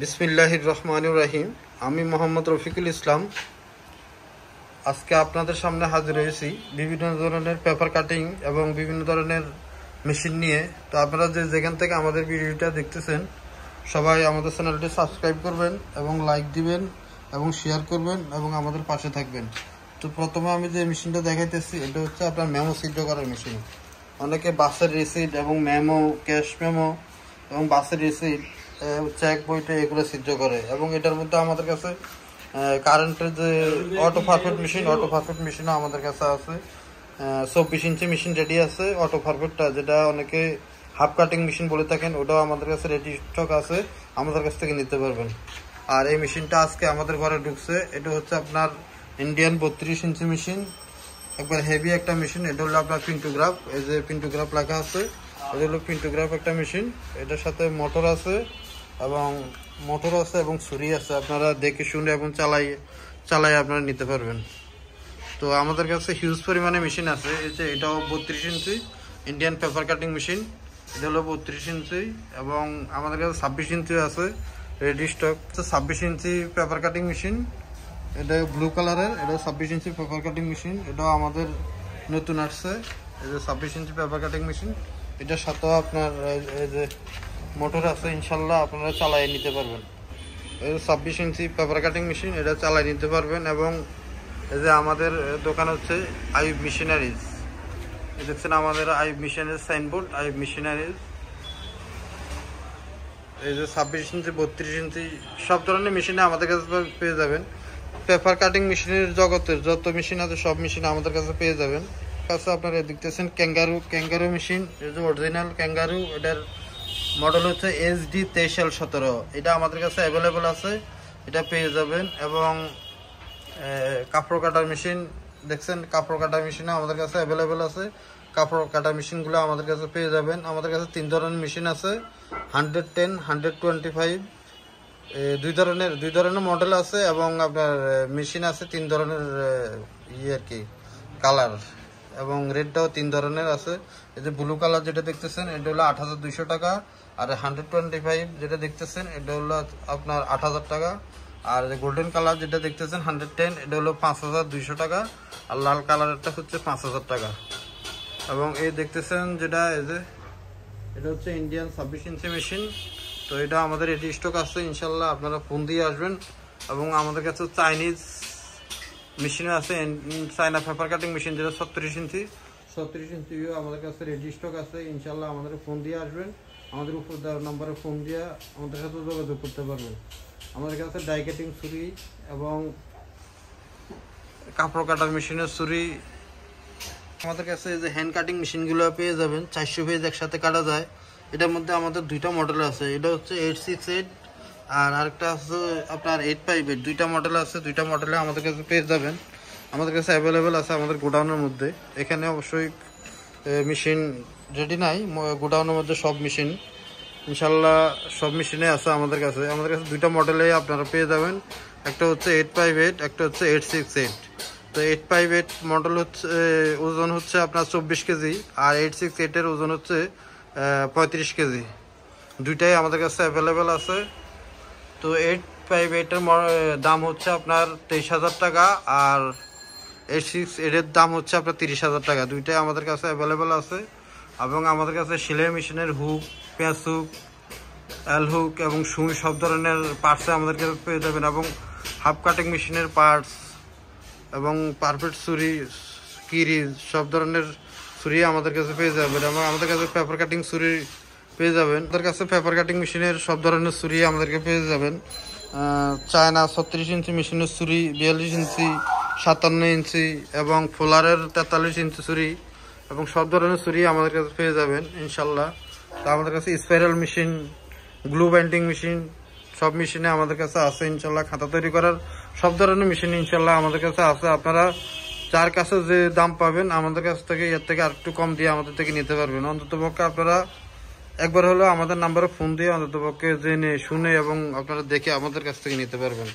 বিসমিল্লাহির রহমানির রহিম। আমি মোহাম্মদ রফিকুল ইসলাম। আজকে আপনাদের সামনে হাজির হয়েছি বিভিন্ন ধরনের পেপার কাটিং এবং বিভিন্ন ধরনের মেশিন নিয়ে। তো আপনারা যেখান থেকে আমাদের ভিডিওটা দেখতেছেন সবাই আমাদের চ্যানেলটি সাবস্ক্রাইব করবেন এবং লাইক দিবেন এবং শেয়ার করবেন এবং আমাদের পাশে থাকবেন। তো প্রথমে আমি যে মেশিনটা দেখাইতেছি এটা হচ্ছে আপনার মেমো সিদ্ধ করার মেশিন। অনেকে বাসের রিসিট এবং মেমো, ক্যাশ মেমো এবং বাসের রিসিট, চেক বইটা এগুলো সিদ্ধ করে। এবং এটার মধ্যে আমাদের কাছে কারেন্টের যে অটো পারফেক্ট মেশিনও আমাদের কাছে আছে। 24 ইঞ্চি মেশিন রেডি আছে অটো পারফেক্টটা, যেটা অনেকে হাফ কাটিং মেশিন বলে থাকেন, ওটাও আমাদের কাছে রেডি স্টক আছে, আমাদের কাছ থেকে নিতে পারবেন। আর এই মেশিনটা আজকে আমাদের ঘরে ঢুকছে। এটা হচ্ছে আপনার ইন্ডিয়ান 32 ইঞ্চি মেশিন, একবার হেভি একটা মেশিন। এটা হলো আপনার পিন্টোগ্রাফ, এই যে পিন্টোগ্রাফ লেখা আছে, এটা হলো পিন্টোগ্রাফ একটা মেশিন। এটার সাথে মোটর আছে এবং ছুরি আছে। আপনারা দেখে শুনে এবং চালাই আপনারা নিতে পারবেন। তো আমাদের কাছে হিউজ পরিমাণে মেশিন আছে। এই যে এটাও 32 ইঞ্চি ইন্ডিয়ান পেপার কাটিং মেশিন, এটা হলো 32 ইঞ্চি। এবং আমাদের কাছে 26 ইঞ্চি আছে রেডি স্টক। 26 ইঞ্চি পেপার কাটিং মেশিন, এটা ব্লু কালারের, এটা 26 ইঞ্চি পেপার কাটিং মেশিন, এটাও আমাদের নতুন আসছে। এই যে 26 ইঞ্চি পেপার কাটিং মেশিন, এটার সাথেও আপনার এই যে মোটর আছে, ইনশাল্লাহ আপনারা চালিয়ে নিতে পারবেন। এই যে 26 ইঞ্চি পেপার কাটিং মেশিন, এটা চালিয়ে নিতে পারবেন। এবং এই যে আমাদের দোকান হচ্ছে আইব মেশিনারিজ, দেখছেন আমাদের আইব মেশিনারিজ সাইনবোর্ড, আইব মেশিনারিজ। এই যে 26 ইঞ্চি 32 ইঞ্চি সব ধরনের মেশিনে আমাদের কাছে পেয়ে যাবেন। পেপার কাটিং মেশিনের জগতের যত মেশিন আছে সব মেশিন আমাদের কাছে পেয়ে যাবেন। কাছে আপনারা দেখতেছেন ক্যাঙ্গারু মেশিন, এই যে অরিজিনাল ক্যাঙ্গারু, এটার মডেল হচ্ছে SD 23L17। এটা আমাদের কাছে অ্যাভেলেবেল আছে, এটা পেয়ে যাবেন। এবং কাপড় কাটার মেশিন দেখছেন, কাপড় কাটার মেশিনও আমাদের কাছে অ্যাভেলেবেল আছে। কাপড় কাটার মেশিনগুলো আমাদের কাছে পেয়ে যাবেন। আমাদের কাছে 3 ধরনের মেশিন আছে, 110, 125, দুই ধরনের মডেল আছে। এবং আপনার মেশিন আছে 3 ধরনের আর কি কালার, এবং রেডটাও 3 ধরনের আছে। এই যে ব্লু কালার যেটা দেখতেছেন এটা হলো 8200 টাকা, আর 125 যেটা দেখতেছেন এটা হলো আপনার 8000 টাকা, আর গোল্ডেন কালার যেটা দেখতেছেন 110 এটা হলো 5200 টাকা, আর লাল কালারটা হচ্ছে 5000 টাকা। এবং এই দেখতেছেন যেটা এই যে এটা হচ্ছে ইন্ডিয়ান 26 ইঞ্চি মেশিন। তো এটা আমাদের এটি স্টক আছে, ইনশাল্লাহ আপনারা ফোন দিয়ে আসবেন। এবং আমাদের কাছে চাইনিজ মেশিনও আছে, চায়না পেপার কাটিং মেশিন যেটা 36 ইঞ্চিও আমাদের কাছে রেডি স্টক আছে। ইনশাল্লাহ আমাদের ফোন দিয়ে আসবেন, আমাদের উপর দেওয়ার নম্বরে ফোন দিয়ে আমাদের সাথে যোগাযোগ করতে পারবেন। আমাদের কাছে ডাই কাটিং ছুরি এবং কাপড় কাটার মেশিনের ছুরি, আমাদের কাছে যে হ্যান্ড কাটিং মেশিনগুলো পেয়ে যাবেন। 400 পেজ একসাথে কাটা যায়। এটার মধ্যে আমাদের 2টা মডেল আছে, এটা হচ্ছে 868 আর আরেকটা আছে আপনার 858। 2টা মডেল আছে, 2টা মডেলে আমাদের কাছে পেয়ে যাবেন। আমাদের কাছে অ্যাভেলেবেল আছে আমাদের গোডাউনের মধ্যে। এখানে অবশ্যই মেশিন রেডি নাই, গোডাউনের মধ্যে সব মেশিন ইনশাল্লাহ সব মেশিনে আছে আমাদের কাছে। 2টা মডেলে আপনারা পেয়ে যাবেন, একটা হচ্ছে 858, একটা হচ্ছে 868। তো 858 মডেল হচ্ছে ওজন হচ্ছে আপনার 24 কেজি, আর 868 এর ওজন হচ্ছে 35 কেজি। দুইটাই আমাদের কাছে অ্যাভেলেবেল আছে। তো 858 এর দাম হচ্ছে আপনার 23,000 টাকা, আর 868 এর দাম হচ্ছে আপনার 30,000 টাকা। দুইটাই আমাদের কাছে অ্যাভেলেবেল আছে। এবং আমাদের কাছে সেলাই মেশিনের হুক, পেঁচ হুক, এল হুক এবং সুই সব ধরনের পার্টস আমাদের কাছে পেয়ে যাবেন। এবং হাফ কাটিং মেশিনের পার্টস এবং পারফেক্ট ছুরি, কিরিজ সব ধরনের ছুরি আমাদের কাছে পেয়ে যাবেন। এবং আমাদের কাছে পেপার কাটিং ছুরি পেয়ে যাবেন। আমাদের কাছে পেপার কাটিং মেশিনের সব ধরনের ছুরি আমাদেরকে পেয়ে যাবেন। চায়না 36 ইঞ্চি মেশিনের ছুরি, 42 ইঞ্চি, 57 ইঞ্চি এবং ফোলারের 43 ইঞ্চি ছুরি এবং সব ধরনের ছুরি আমাদের কাছে পেয়ে যাবেন ইনশাল্লাহ। তো আমাদের কাছে spiral machine, glue binding machine সব মেশিনে আমাদের কাছে আছে ইনশাল্লাহ। খাতা তৈরি করার সব ধরনের মেশিন ইনশাল্লাহ আমাদের কাছে আছে। আপনারা যার কাছে যে দাম পাবেন আমাদের কাছ থেকে এর থেকে আর একটু কম দিয়ে আমাদের থেকে নিতে পারবেন। অন্ততপক্ষে আপনারা একবার হলো আমাদের নাম্বারে ফোন দিয়ে অন্ততপক্ষে জেনে শুনে এবং আপনারা দেখে আমাদের কাছ থেকে নিতে পারবেন।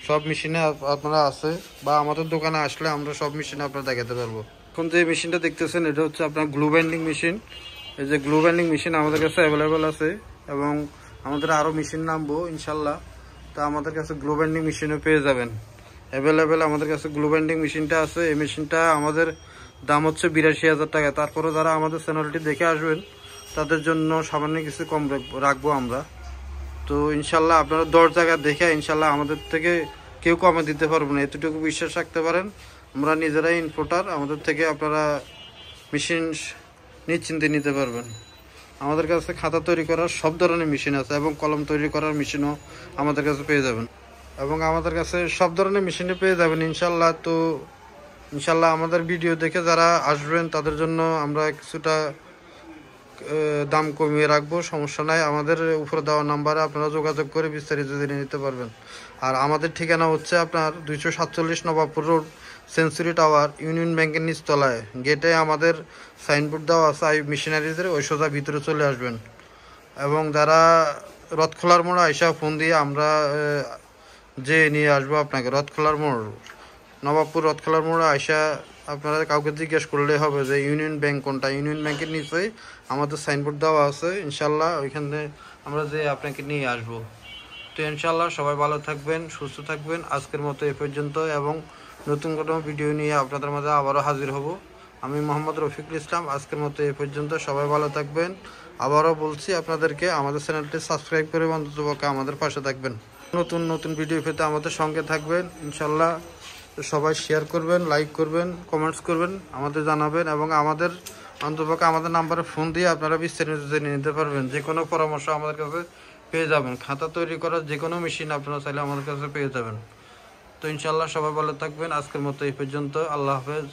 সব মেশিনে আপনারা আছে, বা আমাদের দোকানে আসলে আমরা সব মেশিনে আপনারা দেখাতে পারবো। এখন যে মেশিনটা দেখতেছেন এটা হচ্ছে আপনার গ্লু বাইন্ডিং মেশিন। এই যে গ্লু বাইন্ডিং মেশিন আমাদের কাছে অ্যাভেলেবেল আছে, এবং আমাদের আরও মেশিন নামবো ইনশাল্লাহ। তো আমাদের কাছে গ্লো বাইন্ডিং মেশিনও পেয়ে যাবেন অ্যাভেলেবেল। আমাদের কাছে গ্লো বাইন্ডিং মেশিনটা আছে। এই মেশিনটা আমাদের দাম হচ্ছে 82,000 টাকা। তারপরে যারা আমাদের চ্যানেলটি দেখে আসবেন তাদের জন্য সামান্য কিছু কম রাখবো আমরা। তো ইনশাল্লাহ আপনারা 10 জায়গা দেখে ইনশাল্লাহ আমাদের থেকে কেউ কমে দিতে পারবো না, এতটুকু বিশ্বাস রাখতে পারেন। আমরা নিজেরাই ইম্পোর্টার, আমাদের থেকে আপনারা মেশিন নিশ্চিন্তে নিতে পারবেন। আমাদের কাছে খাতা তৈরি করার সব ধরনের মেশিন আছে এবং কলম তৈরি করার মেশিনও আমাদের কাছে পেয়ে যাবেন এবং আমাদের কাছে সব ধরনের মেশিনও পেয়ে যাবেন ইনশাল্লাহ। তো ইনশাল্লাহ আমাদের ভিডিও দেখে যারা আসবেন তাদের জন্য আমরা কিছুটা দাম কমিয়ে রাখবো, সমস্যা নাই। আমাদের উপরে দেওয়া নাম্বারে আপনারা যোগাযোগ করে বিস্তারিত জেনে নিতে পারবেন। আর আমাদের ঠিকানা হচ্ছে আপনার 247 Nawabpur road, century tower, union ব্যাংকের নিচতলায়। গেটে আমাদের সাইনবোর্ড দেওয়া আছে আইব মেশিনারিজের, ওই সোজা ভিতরে চলে আসবেন। এবং যারা রথখোলার মোড় আইসা ফোন দিয়ে আমরা যে নিয়ে আসবো আপনাকে, রথখোলার মোড়, নবাবপুর রথখোলার মোড় আইসা আপনারা কাউকে জিজ্ঞেস করলে হবে যে ইউনিয়ন ব্যাংক কোনটা। ইউনিয়ন ব্যাংকের নিচেই আমাদের সাইনবোর্ড দেওয়া আছে ইনশাল্লাহ, ওইখানে আমরা যে আপনাকে নিয়ে আসবো। তো ইনশাল্লাহ সবাই ভালো থাকবেন, সুস্থ থাকবেন। আজকের মতো এ পর্যন্ত, এবং নতুন কোনো ভিডিও নিয়ে আপনাদের মাঝে আবারও হাজির হব। আমি মোহাম্মদ রফিকুল ইসলাম। আজকের মতো এ পর্যন্ত, সবাই ভালো থাকবেন। আবারও বলছি আপনাদেরকে আমাদের চ্যানেলটি সাবস্ক্রাইব করে অন্ততপক্ষে আমাদের পাশে থাকবেন। নতুন নতুন ভিডিও পেতে আমাদের সঙ্গে থাকবেন ইনশাল্লাহ। সবাই শেয়ার করবেন, লাইক করবেন, কমেন্টস করবেন, আমাদের জানাবেন এবং আমাদের অন্তপক্ষে আমাদের নাম্বারে ফোন দিয়ে আপনারা বিস্তারিত জেনে নিতে পারবেন। যে কোনো পরামর্শ আমাদের কাছে পেয়ে যাবেন। খাতা তৈরি করার যে কোনো মেশিন আপনারা চাইলে আমাদের কাছে পেয়ে যাবেন। তো ইনশাল্লাহ সবাই ভালো থাকবেন। আজকের মতো এই পর্যন্ত, আল্লাহ হাফেজ।